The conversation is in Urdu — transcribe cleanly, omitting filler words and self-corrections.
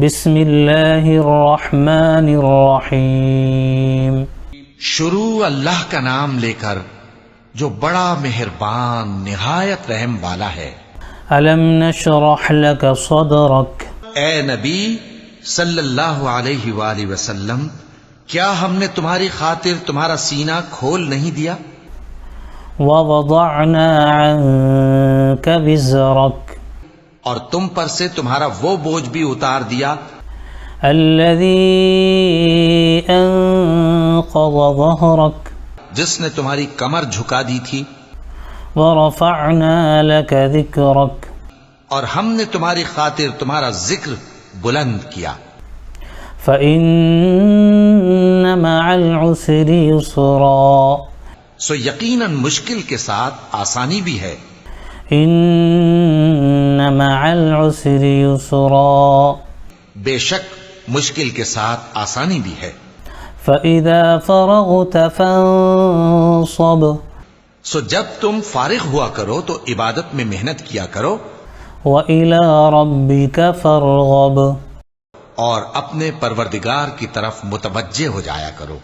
بسم اللہ الرحمن الرحیم. شروع اللہ کا نام لے کر جو بڑا مہربان نہایت رحم والا ہے. الم نشرح لك صدرك. اے نبی صلی اللہ علیہ وآلہ وسلم، کیا ہم نے تمہاری خاطر تمہارا سینہ کھول نہیں دیا؟ ووضعنا عنك وزرك اور تم پر سے تمہارا وہ بوجھ بھی اتار دیا الذي انقض ظهرك جس نے تمہاری کمر جھکا دی تھی. ورفعنا لك ذكرك اور ہم نے تمہاری خاطر تمہارا ذکر بلند کیا. فإن مع العسر يسرا. سو یقیناً مشکل کے ساتھ آسانی بھی ہے. ان مع العسر يسرا. بے شک مشکل کے ساتھ آسانی بھی ہے. فإذا فرغت فانصب. سو جب تم فارغ ہوا کرو تو عبادت میں محنت کیا کرو وإلى ربك فارغب. اور اپنے پروردگار کی طرف متوجہ ہو جایا کرو.